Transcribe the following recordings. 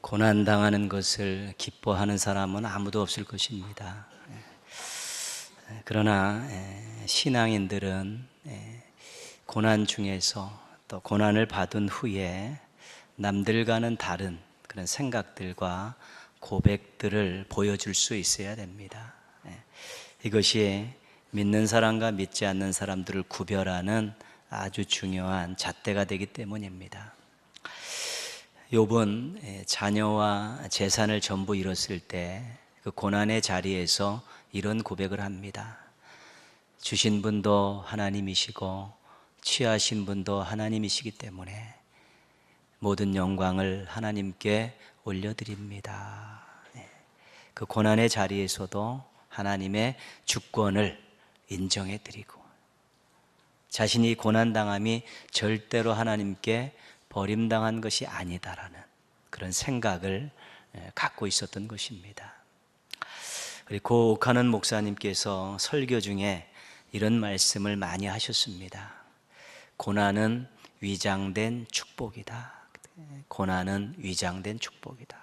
고난당하는 것을 기뻐하는 사람은 아무도 없을 것입니다. 그러나 신앙인들은 고난 중에서 또 고난을 받은 후에 남들과는 다른 그런 생각들과 고백들을 보여줄 수 있어야 됩니다. 이것이 믿는 사람과 믿지 않는 사람들을 구별하는 아주 중요한 잣대가 되기 때문입니다. 욥은 자녀와 재산을 전부 잃었을 때 그 고난의 자리에서 이런 고백을 합니다. 주신 분도 하나님이시고 취하신 분도 하나님이시기 때문에 모든 영광을 하나님께 올려드립니다. 그 고난의 자리에서도 하나님의 주권을 인정해드리고 자신이 고난당함이 절대로 하나님께 버림당한 것이 아니다라는 그런 생각을 갖고 있었던 것입니다. 그리고 옥하는 목사님께서 설교 중에 이런 말씀을 많이 하셨습니다. 고난은 위장된 축복이다. 고난은 위장된 축복이다.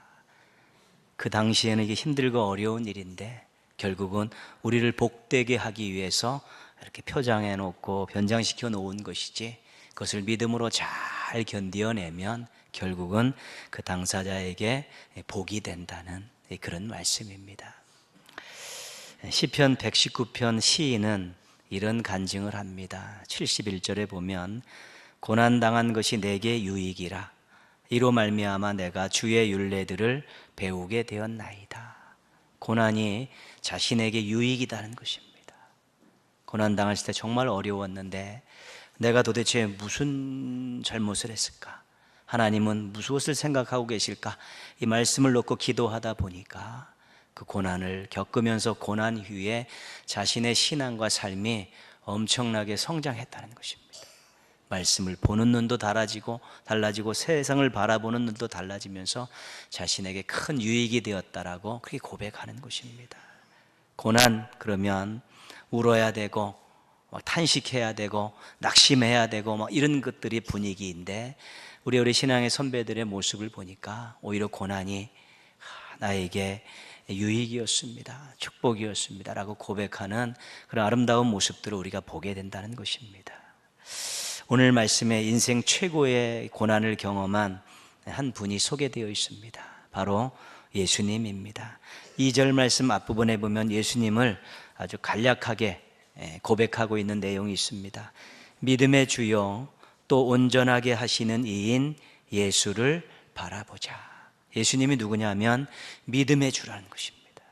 그 당시에는 이게 힘들고 어려운 일인데 결국은 우리를 복되게 하기 위해서 이렇게 표장해 놓고 변장시켜 놓은 것이지, 그것을 믿음으로 잘 견디어내면 결국은 그 당사자에게 복이 된다는 그런 말씀입니다. 시편 119편 시인은 이런 간증을 합니다. 71절에 보면 고난당한 것이 내게 유익이라 이로 말미암아 내가 주의 율례들을 배우게 되었나이다. 고난이 자신에게 유익이라는 것입니다. 고난당했을 때 정말 어려웠는데 내가 도대체 무슨 잘못을 했을까? 하나님은 무엇을 생각하고 계실까? 이 말씀을 놓고 기도하다 보니까 그 고난을 겪으면서 고난 후에 자신의 신앙과 삶이 엄청나게 성장했다는 것입니다. 말씀을 보는 눈도 달라지고 세상을 바라보는 눈도 달라지면서 자신에게 큰 유익이 되었다라고 그렇게 고백하는 것입니다. 고난 그러면 울어야 되고 탄식해야 되고 낙심해야 되고 이런 것들이 분위기인데 우리 신앙의 선배들의 모습을 보니까 오히려 고난이 나에게 유익이었습니다, 축복이었습니다 라고 고백하는 그런 아름다운 모습들을 우리가 보게 된다는 것입니다. 오늘 말씀에 인생 최고의 고난을 경험한 한 분이 소개되어 있습니다. 바로 예수님입니다. 2절 말씀 앞부분에 보면 예수님을 아주 간략하게 고백하고 있는 내용이 있습니다. 믿음의 주요 또 온전하게 하시는 이인 예수를 바라보자. 예수님이 누구냐면 믿음의 주라는 것입니다.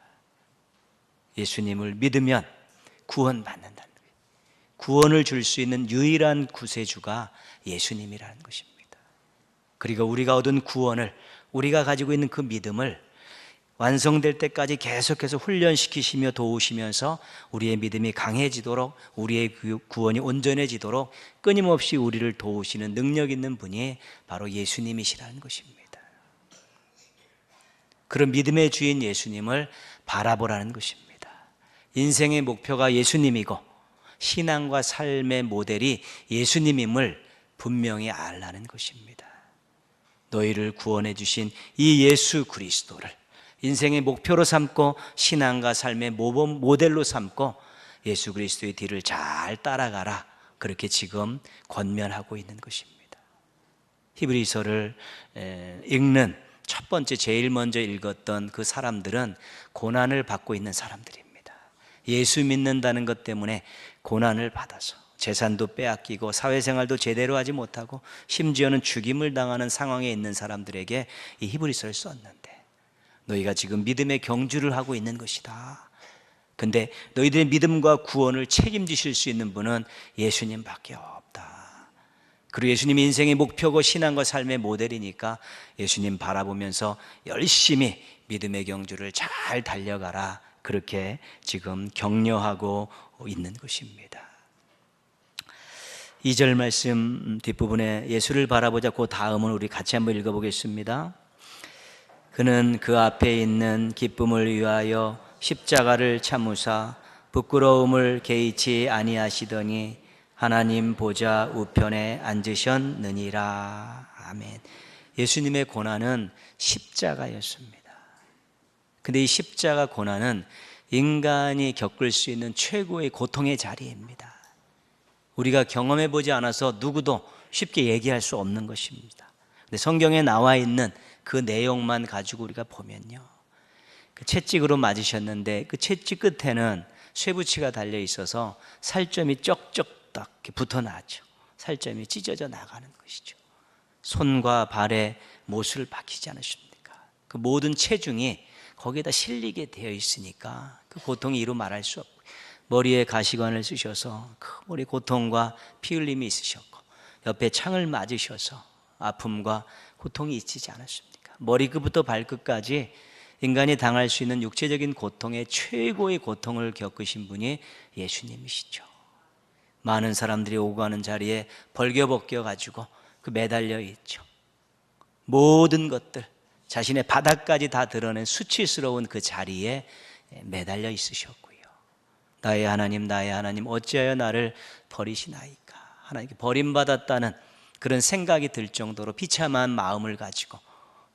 예수님을 믿으면 구원받는다는 거예요. 구원을 줄 수 있는 유일한 구세주가 예수님이라는 것입니다. 그리고 우리가 얻은 구원을, 우리가 가지고 있는 그 믿음을 완성될 때까지 계속해서 훈련시키시며 도우시면서 우리의 믿음이 강해지도록, 우리의 구원이 온전해지도록 끊임없이 우리를 도우시는 능력 있는 분이 바로 예수님이시라는 것입니다. 그런 믿음의 주인 예수님을 바라보라는 것입니다. 인생의 목표가 예수님이고 신앙과 삶의 모델이 예수님임을 분명히 알라는 것입니다. 너희를 구원해 주신 이 예수 그리스도를 인생의 목표로 삼고 신앙과 삶의 모델로 삼고 예수 그리스도의 뒤를 잘 따라가라, 그렇게 지금 권면하고 있는 것입니다. 히브리서를 읽는 첫 번째 제일 먼저 읽었던 그 사람들은 고난을 받고 있는 사람들입니다. 예수 믿는다는 것 때문에 고난을 받아서 재산도 빼앗기고 사회생활도 제대로 하지 못하고 심지어는 죽임을 당하는 상황에 있는 사람들에게 이 히브리서를 썼는데, 너희가 지금 믿음의 경주를 하고 있는 것이다. 근데 너희들의 믿음과 구원을 책임지실 수 있는 분은 예수님밖에 없다. 그리고 예수님이 인생의 목표고 신앙과 삶의 모델이니까 예수님 바라보면서 열심히 믿음의 경주를 잘 달려가라, 그렇게 지금 격려하고 있는 것입니다. 2절 말씀 뒷부분에 예수를 바라보자, 그 다음은 우리 같이 한번 읽어보겠습니다. 그는 그 앞에 있는 기쁨을 위하여 십자가를 참으사 부끄러움을 개의치 아니하시더니 하나님 보좌 우편에 앉으셨느니라. 아멘. 예수님의 고난은 십자가였습니다. 근데 이 십자가 고난은 인간이 겪을 수 있는 최고의 고통의 자리입니다. 우리가 경험해 보지 않아서 누구도 쉽게 얘기할 수 없는 것입니다. 근데 성경에 나와 있는 그 내용만 가지고 우리가 보면요, 그 채찍으로 맞으셨는데 그 채찍 끝에는 쇠붙이가 달려 있어서 살점이 쩍쩍 딱 붙어 나죠. 살점이 찢어져 나가는 것이죠. 손과 발에 못을 박히지 않으십니까? 그 모든 체중이 거기에다 실리게 되어 있으니까 그 고통이 이루 말할 수 없고, 머리에 가시관을 쓰셔서 그 머리 고통과 피 흘림이 있으셨고, 옆에 창을 맞으셔서 아픔과 고통이 있지 않았습니까? 머리끝부터 발끝까지 인간이 당할 수 있는 육체적인 고통의 최고의 고통을 겪으신 분이 예수님이시죠. 많은 사람들이 오고 가는 자리에 벌겨벗겨 가지고 그 매달려 있죠. 모든 것들, 자신의 바닥까지 다 드러낸 수치스러운 그 자리에 매달려 있으셨고요. 나의 하나님, 나의 하나님, 어찌하여 나를 버리시나이까? 하나님께 버림받았다는 그런 생각이 들 정도로 비참한 마음을 가지고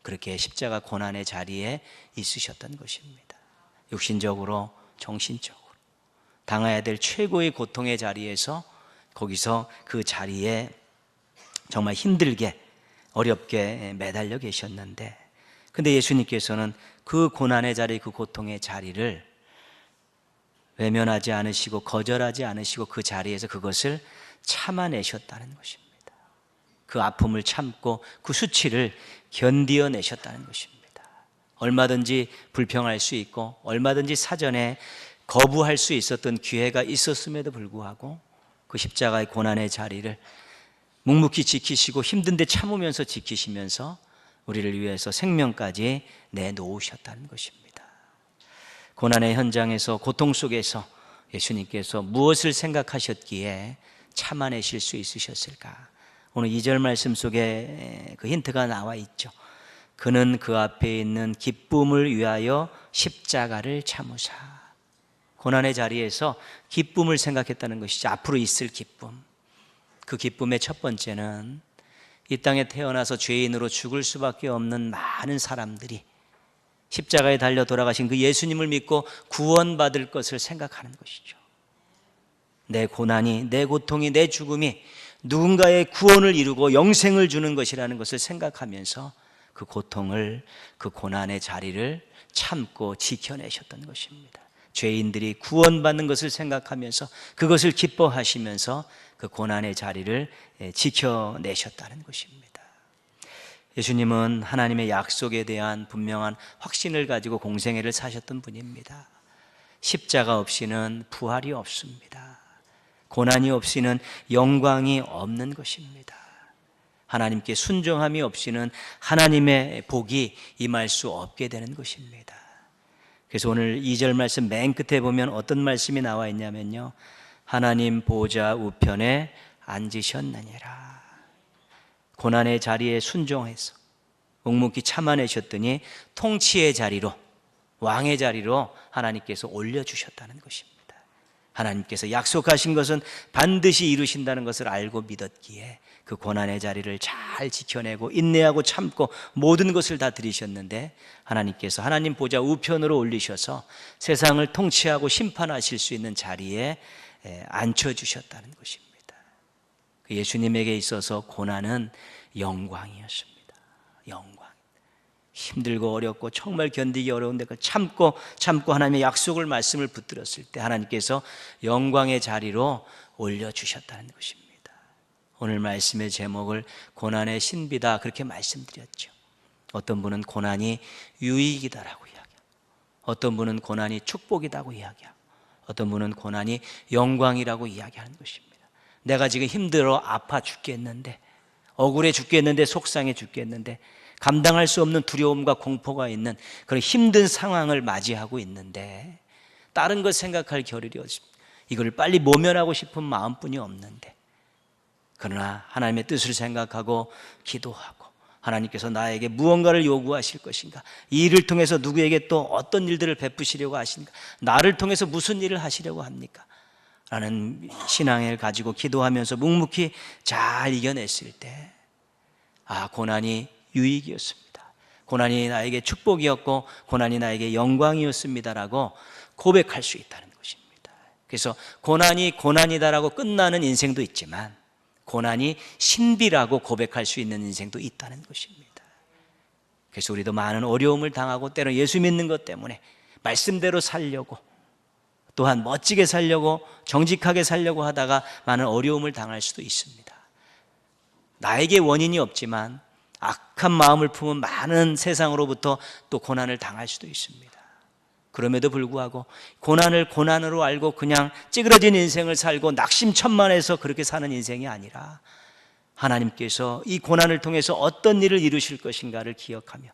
그렇게 십자가 고난의 자리에 있으셨던 것입니다. 육신적으로, 정신적으로 당해야 될 최고의 고통의 자리에서 거기서 그 자리에 정말 힘들게 어렵게 매달려 계셨는데, 근데 예수님께서는 그 고난의 자리, 그 고통의 자리를 외면하지 않으시고 거절하지 않으시고 그 자리에서 그것을 참아내셨다는 것입니다. 그 아픔을 참고 그 수치를 견디어내셨다는 것입니다. 얼마든지 불평할 수 있고 얼마든지 사전에 거부할 수 있었던 기회가 있었음에도 불구하고 그 십자가의 고난의 자리를 묵묵히 지키시고 힘든데 참으면서 지키시면서 우리를 위해서 생명까지 내놓으셨다는 것입니다. 고난의 현장에서, 고통 속에서 예수님께서 무엇을 생각하셨기에 참아내실 수 있으셨을까? 오늘 2절 말씀 속에 그 힌트가 나와 있죠. 그는 그 앞에 있는 기쁨을 위하여 십자가를 참으사. 고난의 자리에서 기쁨을 생각했다는 것이죠. 앞으로 있을 기쁨. 그 기쁨의 첫 번째는 이 땅에 태어나서 죄인으로 죽을 수밖에 없는 많은 사람들이 십자가에 달려 돌아가신 그 예수님을 믿고 구원받을 것을 생각하는 것이죠. 내 고난이, 내 고통이, 내 죽음이 누군가의 구원을 이루고 영생을 주는 것이라는 것을 생각하면서 그 고통을, 그 고난의 자리를 참고 지켜내셨던 것입니다. 죄인들이 구원받는 것을 생각하면서 그것을 기뻐하시면서 그 고난의 자리를 지켜내셨다는 것입니다. 예수님은 하나님의 약속에 대한 분명한 확신을 가지고 공생애를 사셨던 분입니다. 십자가 없이는 부활이 없습니다. 고난이 없이는 영광이 없는 것입니다. 하나님께 순종함이 없이는 하나님의 복이 임할 수 없게 되는 것입니다. 그래서 오늘 2절 말씀 맨 끝에 보면 어떤 말씀이 나와 있냐면요, 하나님 보좌 우편에 앉으셨느니라. 고난의 자리에 순종해서 묵묵히 참아내셨더니 통치의 자리로, 왕의 자리로 하나님께서 올려주셨다는 것입니다. 하나님께서 약속하신 것은 반드시 이루신다는 것을 알고 믿었기에 그 고난의 자리를 잘 지켜내고 인내하고 참고 모든 것을 다 드리셨는데, 하나님께서 하나님 보좌 우편으로 올리셔서 세상을 통치하고 심판하실 수 있는 자리에 앉혀주셨다는 것입니다. 예수님에게 있어서 고난은 영광이었습니다. 영광. 힘들고 어렵고 정말 견디기 어려운데 그걸 참고 하나님의 약속을, 말씀을 붙들었을 때 하나님께서 영광의 자리로 올려주셨다는 것입니다. 오늘 말씀의 제목을 고난의 신비다 그렇게 말씀드렸죠. 어떤 분은 고난이 유익이다라고 이야기하고, 어떤 분은 고난이 축복이라고 이야기하고, 어떤 분은 고난이 영광이라고 이야기하는 것입니다. 내가 지금 힘들어 아파 죽겠는데, 억울해 죽겠는데, 속상해 죽겠는데, 감당할 수 없는 두려움과 공포가 있는 그런 힘든 상황을 맞이하고 있는데 다른 것 생각할 겨를이 없습니다. 이걸 빨리 모면하고 싶은 마음뿐이 없는데, 그러나 하나님의 뜻을 생각하고 기도하고 하나님께서 나에게 무언가를 요구하실 것인가, 이 일을 통해서 누구에게 또 어떤 일들을 베푸시려고 하십니까, 나를 통해서 무슨 일을 하시려고 합니까 라는 신앙을 가지고 기도하면서 묵묵히 잘 이겨냈을 때, 고난이 유익이었습니다. 고난이 나에게 축복이었고 고난이 나에게 영광이었습니다라고 고백할 수 있다는 것입니다. 그래서 고난이 고난이다라고 끝나는 인생도 있지만 고난이 신비라고 고백할 수 있는 인생도 있다는 것입니다. 그래서 우리도 많은 어려움을 당하고 때로 예수 믿는 것 때문에 말씀대로 살려고 또한 멋지게 살려고 정직하게 살려고 하다가 많은 어려움을 당할 수도 있습니다. 나에게 원인이 없지만 악한 마음을 품은 많은 세상으로부터 또 고난을 당할 수도 있습니다. 그럼에도 불구하고 고난을 고난으로 알고 그냥 찌그러진 인생을 살고 낙심천만해서 그렇게 사는 인생이 아니라 하나님께서 이 고난을 통해서 어떤 일을 이루실 것인가를 기억하며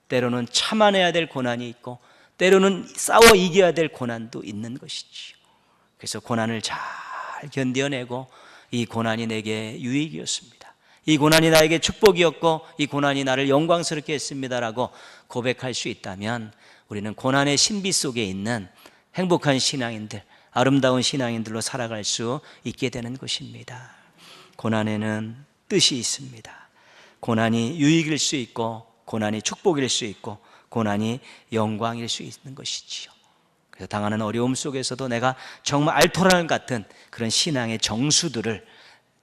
때로는 참아내야 될 고난이 있고 때로는 싸워 이겨야 될 고난도 있는 것이지요. 그래서 고난을 잘 견뎌내고 이 고난이 내게 유익이었습니다, 이 고난이 나에게 축복이었고 이 고난이 나를 영광스럽게 했습니다라고 고백할 수 있다면 우리는 고난의 신비 속에 있는 행복한 신앙인들, 아름다운 신앙인들로 살아갈 수 있게 되는 것입니다. 고난에는 뜻이 있습니다. 고난이 유익일 수 있고 고난이 축복일 수 있고 고난이 영광일 수 있는 것이지요. 그래서 당하는 어려움 속에서도 내가 정말 알토란 같은 그런 신앙의 정수들을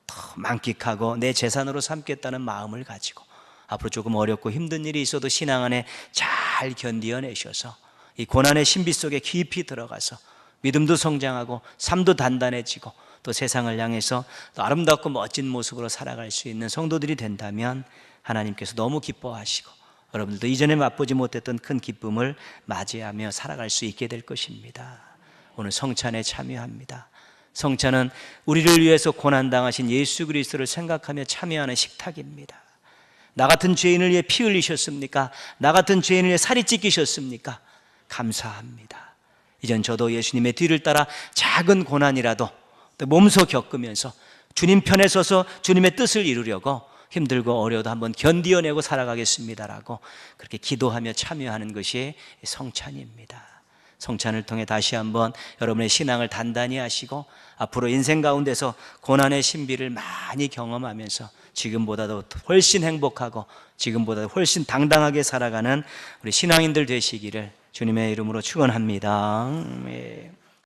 더 만끽하고 내 재산으로 삼겠다는 마음을 가지고 앞으로 조금 어렵고 힘든 일이 있어도 신앙 안에 잘 견디어내셔서 이 고난의 신비 속에 깊이 들어가서 믿음도 성장하고 삶도 단단해지고 또 세상을 향해서 또 아름답고 멋진 모습으로 살아갈 수 있는 성도들이 된다면 하나님께서 너무 기뻐하시고 여러분들도 이전에 맛보지 못했던 큰 기쁨을 맞이하며 살아갈 수 있게 될 것입니다. 오늘 성찬에 참여합니다. 성찬은 우리를 위해서 고난당하신 예수 그리스도를 생각하며 참여하는 식탁입니다. 나 같은 죄인을 위해 피 흘리셨습니까? 나 같은 죄인을 위해 살이 찢기셨습니까? 감사합니다. 이전 저도 예수님의 뒤를 따라 작은 고난이라도 몸소 겪으면서 주님 편에 서서 주님의 뜻을 이루려고 힘들고 어려워도 한번 견디어내고 살아가겠습니다라고 그렇게 기도하며 참여하는 것이 성찬입니다. 성찬을 통해 다시 한번 여러분의 신앙을 단단히 하시고 앞으로 인생 가운데서 고난의 신비를 많이 경험하면서 지금보다도 훨씬 행복하고 지금보다 훨씬 당당하게 살아가는 우리 신앙인들 되시기를 주님의 이름으로 축원합니다.